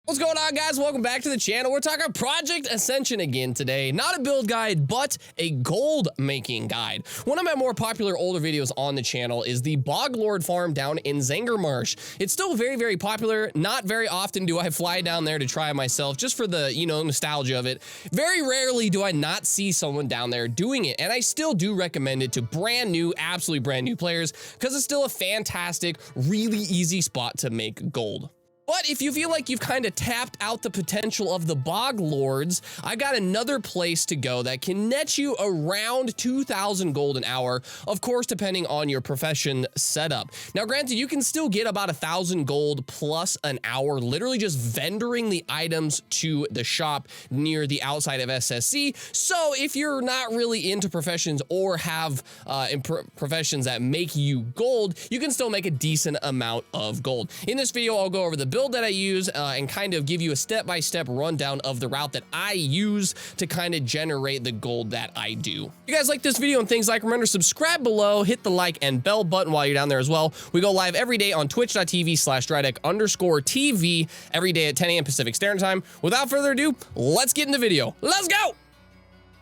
What's going on, guys? Welcome back to the channel. We're talking Project Ascension again today. Not a build guide, but a gold making guide. One of my more popular older videos on the channel is the Boglord farm down in Zangermarsh. It's still very, very popular. Not very often do I fly down there to try it myself, just for the, nostalgia of it. Very rarely do I not see someone down there doing it, and I still do recommend it to absolutely brand new players, because it's still a fantastic, really easy spot to make gold. But if you feel like you've kind of tapped out the potential of the Bog Lords, I've got another place to go that can net you around 2,000 gold an hour, of course, depending on your profession setup. Now, granted, you can still get about 1,000 gold plus an hour, literally just vendoring the items to the shop near the outside of SSC. So if you're not really into professions or have professions that make you gold, you can still make a decent amount of gold. In this video, I'll go over the build that I use and kind of give you a step-by-step rundown of the route that I use to kind of generate the gold that I do. If you guys like this video and things like, remember to subscribe below, hit the like and bell button while you're down there as well. We go live every day on twitch.tv/Drydeck_TV every day at 10 a.m. Pacific Standard Time. Without further ado, let's get in the video. Let's go!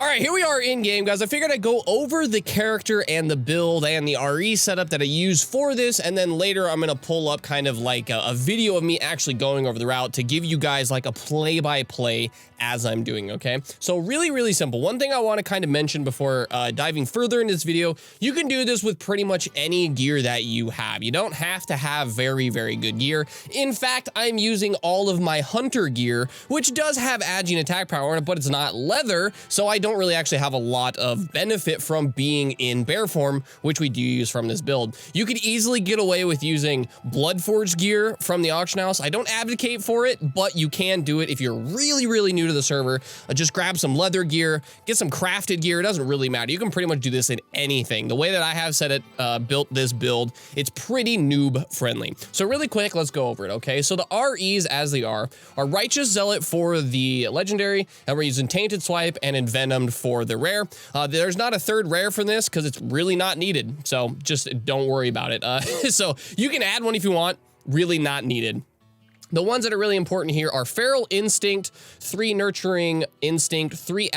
All right, here we are in game, guys. I figured I'd go over the character and the build and the RE setup that I use for this, and then later I'm gonna pull up kind of like a video of me actually going over the route to give you guys like a play-by-play as I'm doing, okay? So really, really simple. One thing I want to kind of mention before diving further into this video, you can do this with pretty much any gear that you have. You don't have to have very, very good gear. In fact, I'm using all of my hunter gear, which does have agi and attack power in it, but it's not leather, so I don't really actually have a lot of benefit from being in bear form, which we do use from this build. You could easily get away with using Bloodforged gear from the auction house. I don't advocate for it, but you can do it if you're really, really new to the server. Just grab some leather gear, get some crafted gear. It doesn't really matter. You can pretty much do this in anything. The way that I have set it, built this build, it's pretty noob friendly. So really quick, let's go over it, okay? So the REs as they are Righteous Zealot for the legendary, and we're using Tainted Swipe and Envenomed for the rare. There's not a third rare for this because it's really not needed. So just don't worry about it. So you can add one if you want, really not needed. The ones that are really important here are Feral Instinct, 3 Nurturing Instinct, 3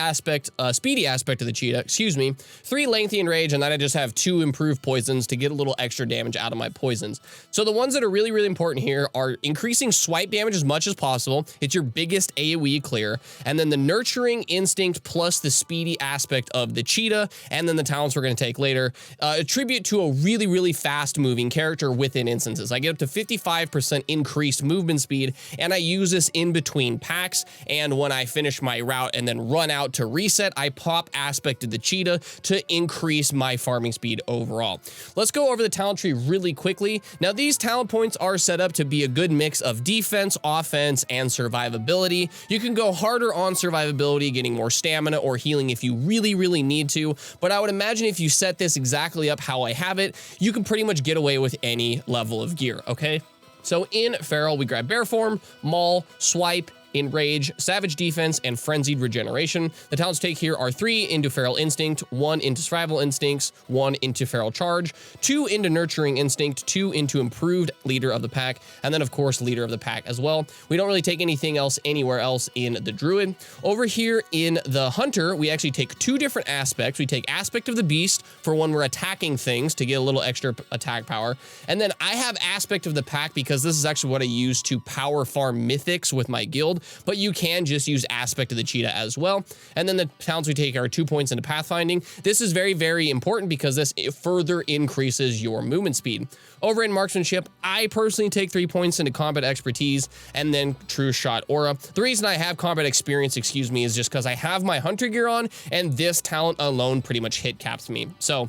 Speedy Aspect of the Cheetah, 3 Lengthy and Rage, and then I just have 2 Improved Poisons to get a little extra damage out of my poisons. So the ones that are really, really important here are increasing swipe damage as much as possible. It's your biggest AoE clear, and then the Nurturing Instinct plus the Speedy Aspect of the Cheetah, and then the talents we're going to take later, attribute to a really, really fast-moving character within instances. I get up to 55% increased movement speed, and I use this in between packs, and when I finish my route and then run out to reset, I pop Aspect of the Cheetah to increase my farming speed overall. Let's go over the talent tree really quickly. Now, these talent points are set up to be a good mix of defense, offense, and survivability. You can go harder on survivability, getting more stamina or healing if you really, really need to, but I would imagine if you set this exactly up how I have it, you can pretty much get away with any level of gear, okay? So in Feral, we grab Bear Form, Maul, Swipe, Enrage, Savage Defense, and Frenzied Regeneration. The talents take here are 3 into Feral Instinct, 1 into Survival Instincts, 1 into Feral Charge, 2 into Nurturing Instinct, 2 into Improved Leader of the Pack, and then, of course, Leader of the Pack as well. We don't really take anything else anywhere else in the Druid. Over here in the Hunter, we actually take 2 different aspects. We take Aspect of the Beast for when we're attacking things to get a little extra attack power, and then I have Aspect of the Pack because this is actually what I use to power farm mythics with my guild, but you can just use Aspect of the Cheetah as well. And then the talents we take are 2 points into pathfinding. This is very, very important because this further increases your movement speed. Over in marksmanship, I personally take 3 points into combat expertise and then true shot aura. The reason I have combat experience, is just because I have my hunter gear on, and this talent alone pretty much hit caps me. So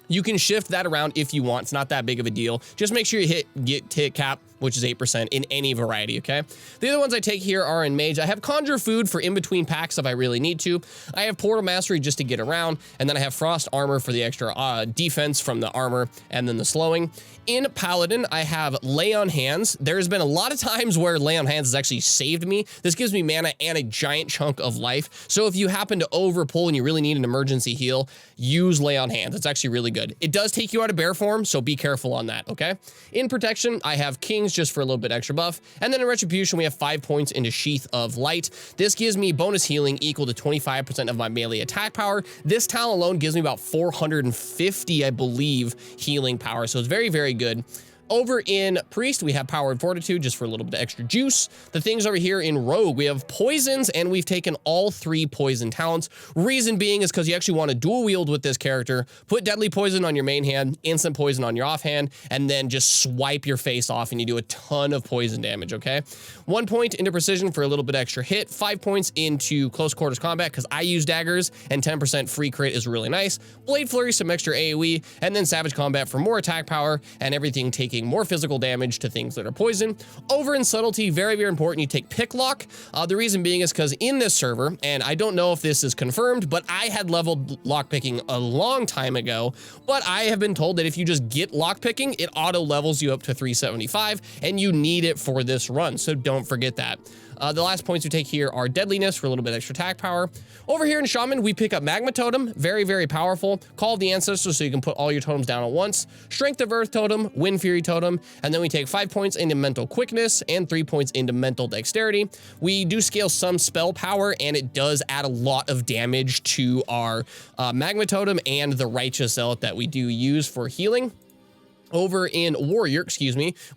you can shift that around if you want. It's not that big of a deal. Just make sure you get hit cap, which is 8% in any variety, okay? The other ones I take here are in Mage. I have Conjure Food for in-between packs if I really need to. I have Portal Mastery just to get around, and then I have Frost Armor for the extra defense from the armor, and then the slowing. In Paladin, I have Lay on Hands. There's been a lot of times where Lay on Hands has actually saved me. This gives me mana and a giant chunk of life. So if you happen to overpull and you really need an emergency heal, use Lay on Hands. It's actually really good. It does take you out of bear form, so be careful on that, okay? In Protection, I have King's points just for a little bit extra buff. And then in Retribution, we have 5 points into Sheath of Light. This gives me bonus healing equal to 25% of my melee attack power. This talent alone gives me about 450, I believe, healing power. So it's very, very good. Over in Priest, we have Power and Fortitude just for a little bit of extra juice. The things over here in Rogue, we have Poisons, and we've taken all 3 Poison talents. Reason being is because you actually want to dual wield with this character, put Deadly Poison on your main hand, Instant Poison on your offhand, and then just swipe your face off and you do a ton of poison damage, okay? 1 point into Precision for a little bit extra hit, 5 points into Close Quarters Combat because I use daggers, and 10% free crit is really nice. Blade Flurry, some extra AoE, and then Savage Combat for more attack power, and everything taking more physical damage to things that are poison. Over in Subtlety, very, very important, you take Picklock. The reason being is because in this server, and I don't know if this is confirmed, but I had leveled lockpicking a long time ago, but I have been told that if you just get lockpicking, it auto levels you up to 375, and you need it for this run, so don't forget that. The last points we take here are Deadliness for a little bit extra attack power. Over here in Shaman, we pick up Magma Totem, very, very powerful. Call of the Ancestors so you can put all your totems down at once. Strength of Earth Totem, Wind Fury Totem, and then we take 5 points into Mental Quickness and 3 points into Mental Dexterity. We do scale some spell power, and it does add a lot of damage to our Magma Totem and the Righteous Zealot that we do use for healing. Over in Warrior,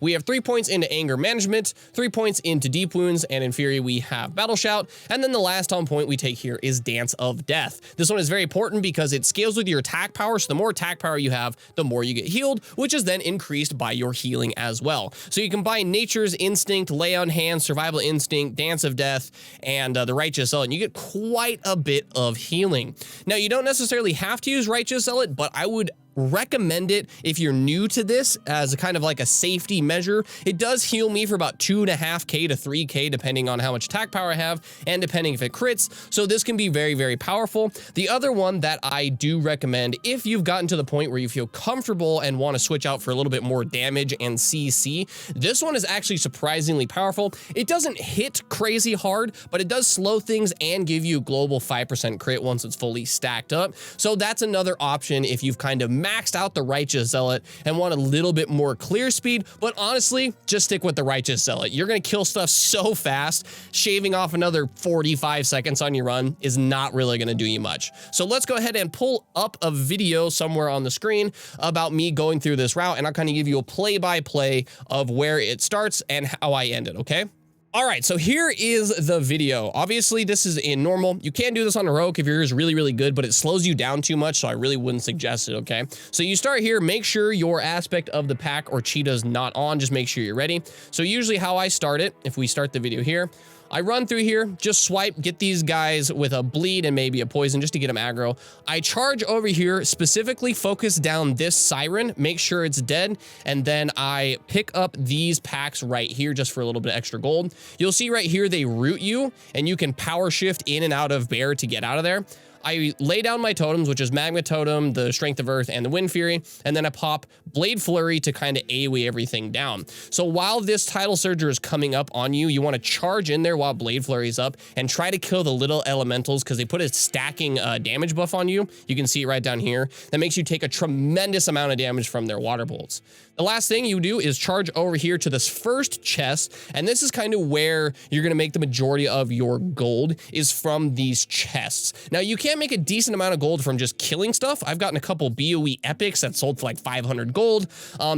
we have 3 points into Anger Management, 3 points into Deep Wounds, and in Fury we have Battle Shout. And then the last on point we take here is Dance of Death. This one is very important because it scales with your attack power, so the more attack power you have, the more you get healed, which is then increased by your healing as well. So you combine Nature's Instinct, Lay on Hands, Survival Instinct, Dance of Death, and the Righteous Zealot, and you get quite a bit of healing. Now, you don't necessarily have to use Righteous Zealot, but I would recommend it if you're new to this as a kind of like a safety measure. It does heal me for about 2.5k to 3k depending on how much attack power I have and depending if it crits, so this can be very, very powerful. The other one that I do recommend if you've gotten to the point where you feel comfortable and want to switch out for a little bit more damage and CC, this one is actually surprisingly powerful. It doesn't hit crazy hard, but it does slow things and give you global 5% crit once it's fully stacked up, so that's another option if you've kind of maxed out the Righteous Zealot and want a little bit more clear speed. But honestly, just stick with the Righteous Zealot. You're going to kill stuff so fast, shaving off another 45 seconds on your run is not really going to do you much. So let's go ahead and pull up a video somewhere on the screen about me going through this route, and I'll kind of give you a play-by-play of where it starts and how I end it, okay? All right, so here is the video. Obviously, this is in normal. You can do this on a rogue if yours is really, really good, but it slows you down too much, so I really wouldn't suggest it, okay? So you start here, make sure your aspect of the pack or cheetah is not on, just make sure you're ready. So usually how I start it, if we start the video here, I run through here, just swipe, get these guys with a bleed and maybe a poison just to get them aggro. I charge over here, specifically focus down this siren, make sure it's dead, and then I pick up these packs right here just for a little bit extra gold. You'll see right here they root you, and you can power shift in and out of bear to get out of there. I lay down my totems, which is Magma Totem, the Strength of Earth, and the Wind Fury, and then I pop Blade Flurry to kind of AoE everything down. So while this Tidal Surger is coming up on you, you want to charge in there while Blade Flurry is up and try to kill the little elementals because they put a stacking damage buff on you. You can see it right down here. That makes you take a tremendous amount of damage from their water bolts. The last thing you do is charge over here to this first chest, and this is kind of where you're going to make the majority of your gold is from these chests. Now, you can make a decent amount of gold from just killing stuff. I've gotten a couple BOE epics that sold for like 500 gold.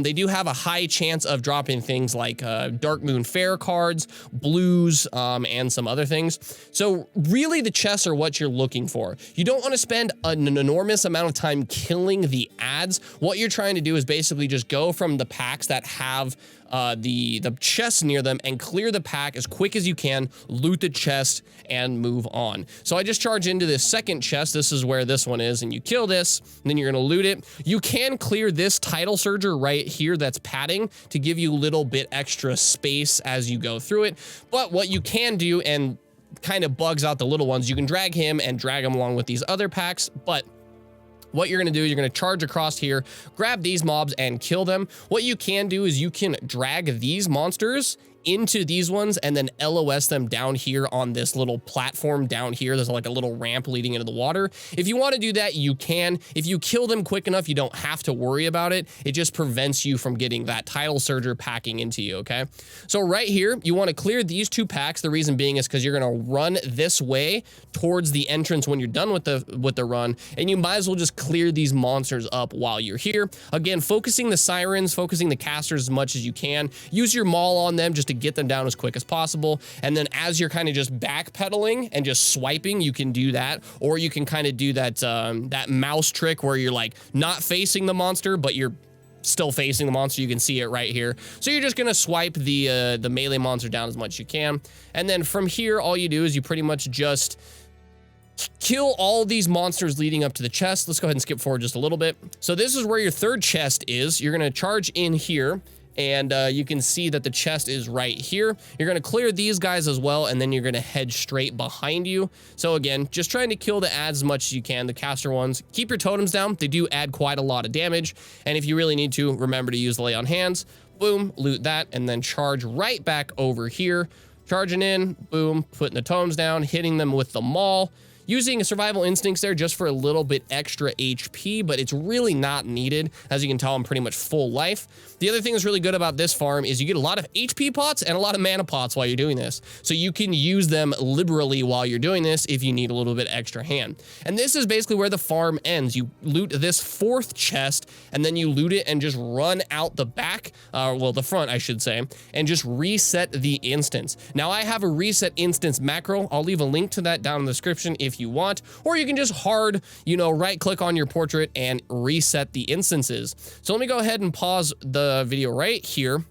They do have a high chance of dropping things like Dark Moon Fair cards, blues, and some other things. So really the chests are what you're looking for. You don't want to spend an enormous amount of time killing the ads. What you're trying to do is basically just go from the packs that have the chests near them and clear the pack as quick as you can, loot the chest, and move on. So I just charge into this second chest. This is where this one is, and you kill this, and then you're gonna loot it. You can clear this Tidal Surger right here that's padding to give you a little bit extra space as you go through it. But what you can do, and kind of bugs out the little ones, you can drag him and drag him along with these other packs, but what you're going to do is you're going to charge across here, grab these mobs and kill them. What you can do is you can drag these monsters into these ones and then LOS them down here on this little platform down here. There's like a little ramp leading into the water. If you want to do that, you can. If you kill them quick enough, you don't have to worry about it. It just prevents you from getting that tidal surger packing into you, okay? So right here, you want to clear these 2 packs. The reason being is because you're going to run this way towards the entrance when you're done with the run, and you might as well just clear these monsters up while you're here. Again, focusing the sirens, focusing the casters as much as you can. Use your maul on them just to get them down as quick as possible. And then as you're kind of just backpedaling and just swiping, you can do that. Or you can kind of do that that mouse trick where you're like not facing the monster, but you're still facing the monster. You can see it right here. So you're just gonna swipe the melee monster down as much as you can. And then from here, all you do is you pretty much just kill all these monsters leading up to the chest. Let's go ahead and skip forward just a little bit. So this is where your 3rd chest is. You're gonna charge in here, and you can see that the chest is right here. You're gonna clear these guys as well, and then you're gonna head straight behind you. So again, just trying to kill the ads as much as you can, the caster ones. Keep your totems down. They do add quite a lot of damage, and if you really need to, remember to use the lay on hands. Boom, loot that, and then charge right back over here. Charging in, boom, putting the totems down, hitting them with the maul. Using survival instincts there just for a little bit extra HP, but it's really not needed. As you can tell, I'm pretty much full life. The other thing that's really good about this farm is you get a lot of HP pots and a lot of mana pots while you're doing this. So you can use them liberally while you're doing this if you need a little bit extra hand. And this is basically where the farm ends. You loot this 4th chest, and then you loot it and just run out the back, well, the front, I should say, and just reset the instance. Now, I have a reset instance macro. I'll leave a link to that down in the description if you want, or you can just right click on your portrait and reset the instances. So let me go ahead and pause the video right here.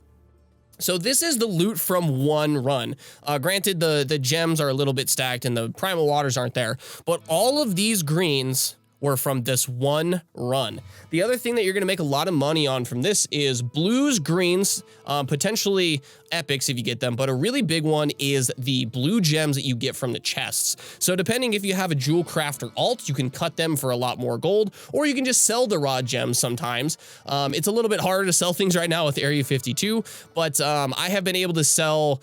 So this is the loot from one run. Granted, the gems are a little bit stacked and the primal waters aren't there, but all of these greens were from this one run. The other thing that you're going to make a lot of money on from this is blues, greens, potentially epics if you get them, but a really big one is the blue gems that you get from the chests. So depending if you have a jewel crafter alt, you can cut them for a lot more gold, or you can just sell the raw gems sometimes. It's a little bit harder to sell things right now with Area 52, but I have been able to sell,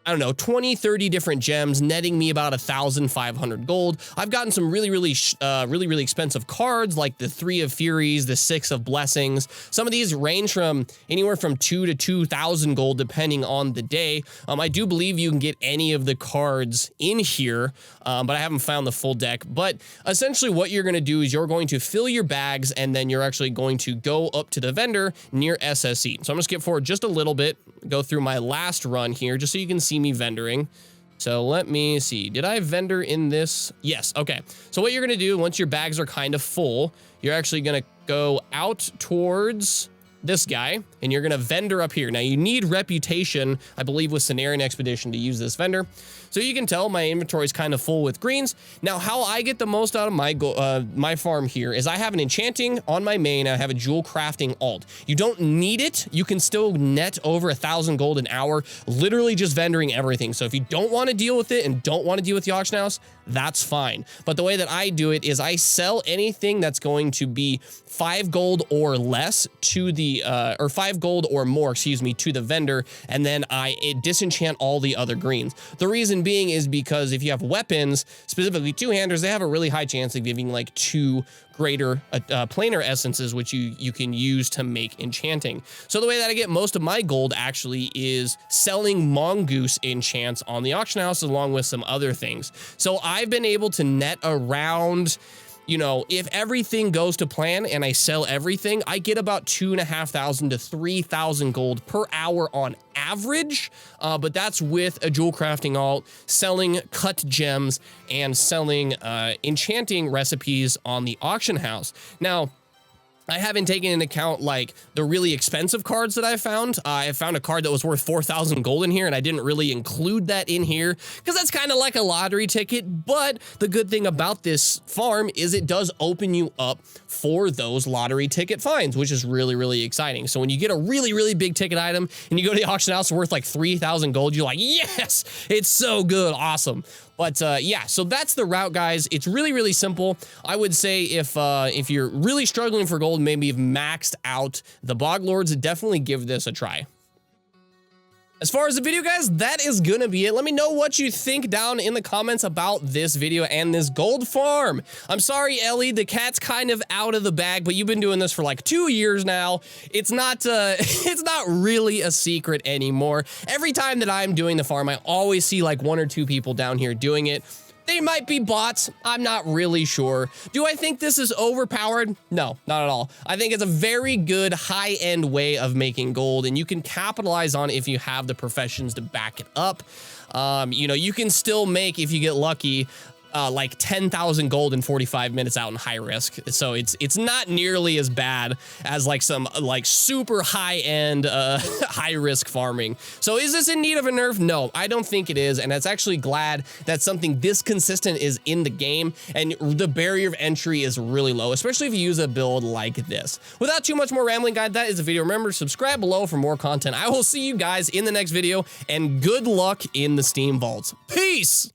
I don't know, 20, 30 different gems, netting me about 1,500 gold. I've gotten some really expensive cards like the 3 of Furies, the 6 of Blessings. Some of these range from anywhere from 2 to 2,000 gold depending on the day. I do believe you can get any of the cards in here, but I haven't found the full deck. But essentially what you're going to do is you're going to fill your bags, and then you're actually going to go up to the vendor near SSE. So I'm going to skip forward just a little bit, go through my last run here just so you can see me vendoring. So let me see. Did I vendor in this? Yes. Okay. So what you're going to do once your bags are kind of full, you're actually going to go out towards this guy, and you're going to vendor up here. Now you need reputation, I believe, with Cenarian Expedition to use this vendor. So you can tell my inventory is kind of full with greens. Now, how I get the most out of my farm here is I have an enchanting on my main. I have a jewel crafting alt. You don't need it. You can still net over 1,000 gold an hour, literally just vendoring everything. So if you don't want to deal with it and don't want to deal with the auction house, that's fine. But the way that I do it is I sell anything that's going to be 5 gold or less to the, or 5 gold or more, excuse me, to the vendor, and then I disenchant all the other greens. The reason being is because if you have weapons, specifically two-handers, they have a really high chance of giving like 2 greater planar essences, which you can use to make enchanting. So the way that I get most of my gold actually is selling mongoose enchants on the auction house along with some other things. So I've been able to net around, you know, if everything goes to plan and I sell everything, I get about 2,500 to 3,000 gold per hour on average. But that's with a jewel crafting alt, selling cut gems, and selling enchanting recipes on the auction house. Now, I haven't taken into account like the really expensive cards that I found. I found a card that was worth 4,000 gold in here, and I didn't really include that in here because that's kind of like a lottery ticket. But the good thing about this farm is it does open you up for those lottery ticket finds, which is really, really exciting. So when you get a really, really big ticket item and you go to the auction house worth like 3,000 gold, you're like, yes, it's so good. Awesome. But yeah, so that's the route, guys. It's really, really simple. I would say if you're really struggling for gold, maybe you've maxed out the Bog Lords, definitely give this a try. As far as the video, guys, that is gonna be it. Let me know what you think down in the comments about this video and this gold farm. I'm sorry, Ellie, the cat's kind of out of the bag, but you've been doing this for like 2 years now. It's not it's not really a secret anymore. Every time that I'm doing the farm, I always see like 1 or 2 people down here doing it. They might be bots. I'm not really sure. Do I think this is overpowered? No, not at all. I think it's a very good high-end way of making gold, and you can capitalize on it if you have the professions to back it up. You know, you can still make, if you get lucky, like 10,000 gold in 45 minutes out in high risk. So it's not nearly as bad as like some like super high end high risk farming. So is this in need of a nerf? No, I don't think it is. And it's actually glad that something this consistent is in the game and the barrier of entry is really low, especially if you use a build like this. Without too much more rambling, guys, that is the video. Remember, subscribe below for more content. I will see you guys in the next video, and good luck in the Steam Vaults. Peace!